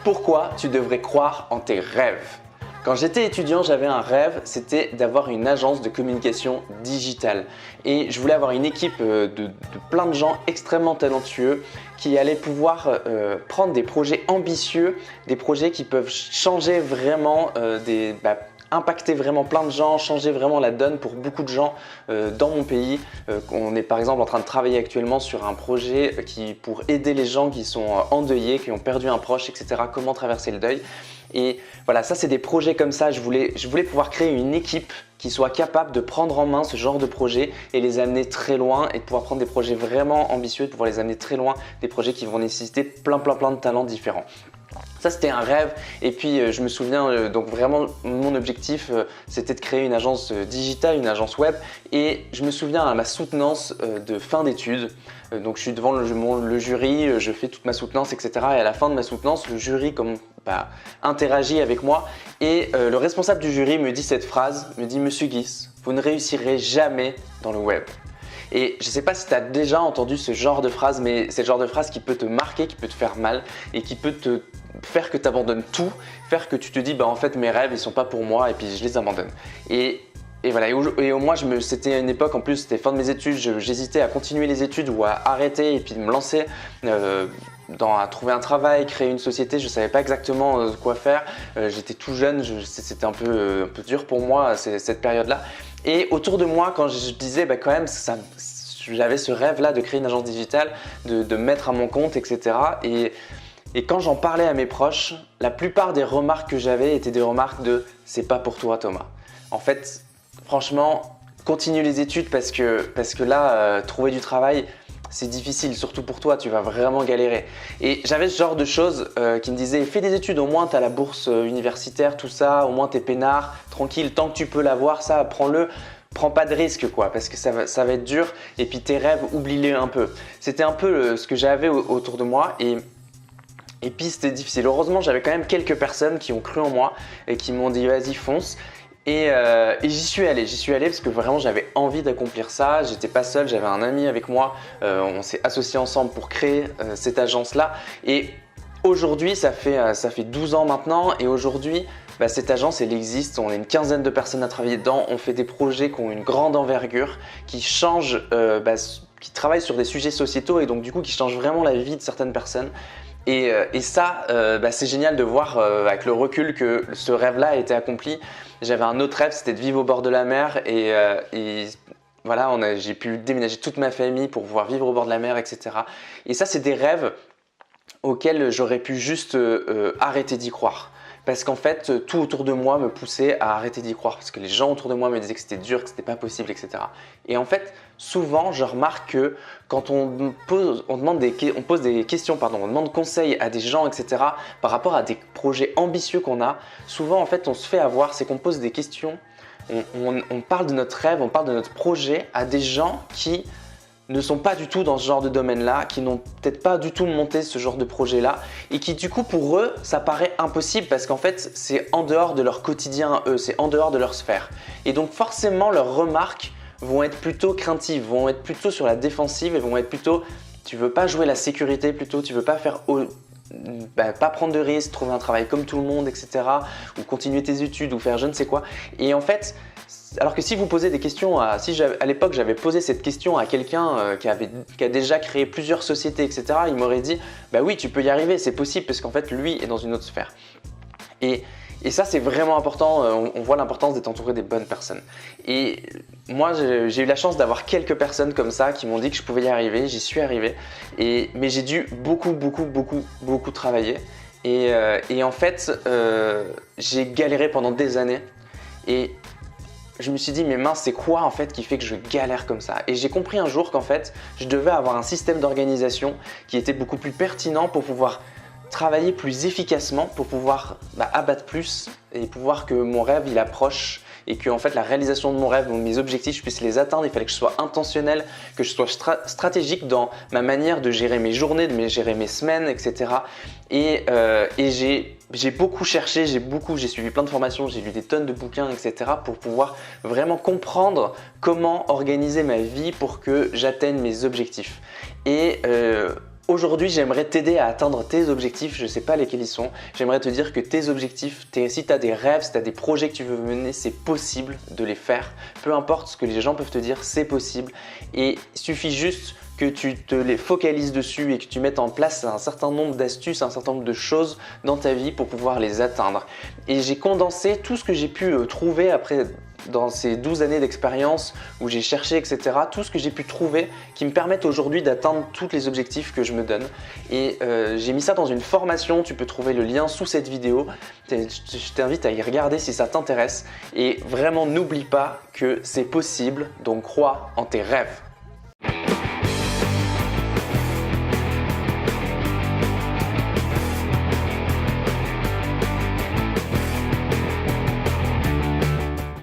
Pourquoi tu devrais croire en tes rêves? Quand j'étais étudiant, j'avais un rêve, c'était d'avoir une agence de communication digitale. Et je voulais avoir une équipe de plein de gens extrêmement talentueux qui allaient pouvoir prendre des projets ambitieux, des projets qui peuvent changer vraiment impacter vraiment plein de gens, changer vraiment la donne pour beaucoup de gens dans mon pays. On est par exemple en train de travailler actuellement sur un projet pour aider les gens qui sont endeuillés, qui ont perdu un proche, etc. Comment traverser le deuil. Et voilà, ça c'est des projets comme ça. Je voulais pouvoir créer une équipe qui soit capable de prendre en main ce genre de projet et les amener très loin et de pouvoir prendre des projets vraiment ambitieux, de pouvoir les amener très loin, des projets qui vont nécessiter plein de talents différents. Ça c'était un rêve et puis je me souviens donc vraiment mon objectif c'était de créer une agence digitale, une agence web et je me souviens à ma soutenance de fin d'études. Donc je suis devant le jury, je fais toute ma soutenance etc. Et à la fin de ma soutenance, le jury interagit avec moi et le responsable du jury me dit cette phrase, me dit « Monsieur Guis, vous ne réussirez jamais dans le web ». Et je ne sais pas si tu as déjà entendu ce genre de phrase, mais c'est le genre de phrase qui peut te marquer, qui peut te faire mal et qui peut te faire que tu abandonnes tout, faire que tu te dis bah en fait mes rêves ils sont pas pour moi et puis je les abandonne. Et voilà, et au moins c'était une époque en plus, c'était fin de mes études, j'hésitais à continuer les études ou à arrêter et puis de me lancer à trouver un travail, créer une société, je ne savais pas exactement quoi faire, j'étais tout jeune, c'était un peu dur pour moi cette période-là. Et autour de moi, quand je disais quand même, j'avais ce rêve-là de créer une agence digitale, de me mettre à mon compte, etc. Et quand j'en parlais à mes proches, la plupart des remarques que j'avais étaient des remarques de « c'est pas pour toi Thomas ». En fait, franchement, continue les études parce que là, trouver du travail, c'est difficile, surtout pour toi, tu vas vraiment galérer. Et j'avais ce genre de choses qui me disaient « fais des études, au moins tu as la bourse universitaire, tout ça, au moins tu es peinard, tranquille, tant que tu peux l'avoir, ça, prends-le. » Prends pas de risque quoi, parce que ça va être dur et puis tes rêves, oublie-les un peu. C'était un peu ce que j'avais autour de moi et puis c'était difficile. Heureusement, j'avais quand même quelques personnes qui ont cru en moi et qui m'ont dit vas-y fonce. Et j'y suis allé parce que vraiment j'avais envie d'accomplir ça. J'étais pas seul, j'avais un ami avec moi. On s'est associés ensemble pour créer cette agence-là. Et aujourd'hui, ça fait 12 ans maintenant et aujourd'hui, cette agence, elle existe, on est une quinzaine de personnes à travailler dedans, on fait des projets qui ont une grande envergure, qui changent, qui travaillent sur des sujets sociétaux et donc du coup qui changent vraiment la vie de certaines personnes. Et ça, c'est génial de voir avec le recul que ce rêve-là a été accompli. J'avais un autre rêve, c'était de vivre au bord de la mer et voilà, j'ai pu déménager toute ma famille pour pouvoir vivre au bord de la mer, etc. Et ça, c'est des rêves auxquels j'aurais pu juste arrêter d'y croire. Parce qu'en fait, tout autour de moi me poussait à arrêter d'y croire. Parce que les gens autour de moi me disaient que c'était dur, que c'était pas possible, etc. Et en fait, souvent, je remarque que quand on pose des questions, on demande conseil à des gens, etc. par rapport à des projets ambitieux qu'on a, souvent, en fait, on se fait avoir, c'est qu'on pose des questions, on parle de notre rêve, on parle de notre projet à des gens qui ne sont pas du tout dans ce genre de domaine-là, qui n'ont peut-être pas du tout monté ce genre de projet-là et qui du coup pour eux ça paraît impossible parce qu'en fait c'est en dehors de leur quotidien eux, c'est en dehors de leur sphère. Et donc forcément leurs remarques vont être plutôt craintives, vont être plutôt sur la défensive et vont être plutôt tu veux pas jouer la sécurité plutôt, tu veux pas faire pas prendre de risques, trouver un travail comme tout le monde, etc. ou continuer tes études ou faire je ne sais quoi. Et en fait, alors que si vous posez des questions, à l'époque j'avais posé cette question à quelqu'un qui a déjà créé plusieurs sociétés, etc. Il m'aurait dit bah oui tu peux y arriver, c'est possible parce qu'en fait lui est dans une autre sphère. Et ça c'est vraiment important, on voit l'importance d'être entouré des bonnes personnes. Et moi j'ai eu la chance d'avoir quelques personnes comme ça qui m'ont dit que je pouvais y arriver, j'y suis arrivé. Mais j'ai dû beaucoup travailler. Et en fait j'ai galéré pendant des années. Et je me suis dit mais mince c'est quoi en fait qui fait que je galère comme ça? Et j'ai compris un jour qu'en fait je devais avoir un système d'organisation qui était beaucoup plus pertinent pour pouvoir travailler plus efficacement, pour pouvoir abattre plus et pouvoir que mon rêve il approche et que en fait la réalisation de mon rêve, mes objectifs, je puisse les atteindre. Il fallait que je sois intentionnel, que je sois stratégique dans ma manière de gérer mes journées, de gérer mes semaines, etc. Et j'ai beaucoup cherché, j'ai suivi plein de formations, j'ai lu des tonnes de bouquins, etc. pour pouvoir vraiment comprendre comment organiser ma vie pour que j'atteigne mes objectifs. Et Aujourd'hui, j'aimerais t'aider à atteindre tes objectifs, je ne sais pas lesquels ils sont. J'aimerais te dire que tes objectifs, si tu as des rêves, si tu as des projets que tu veux mener, c'est possible de les faire. Peu importe ce que les gens peuvent te dire, c'est possible. Et il suffit juste que tu te les focalises dessus et que tu mettes en place un certain nombre d'astuces, un certain nombre de choses dans ta vie pour pouvoir les atteindre. Et j'ai condensé tout ce que j'ai pu trouver après dans ces 12 années d'expérience où j'ai cherché, etc. Tout ce que j'ai pu trouver qui me permettent aujourd'hui d'atteindre tous les objectifs que je me donne. Et j'ai mis ça dans une formation, tu peux trouver le lien sous cette vidéo. Je t'invite à y regarder si ça t'intéresse. Et vraiment, n'oublie pas que c'est possible, donc crois en tes rêves.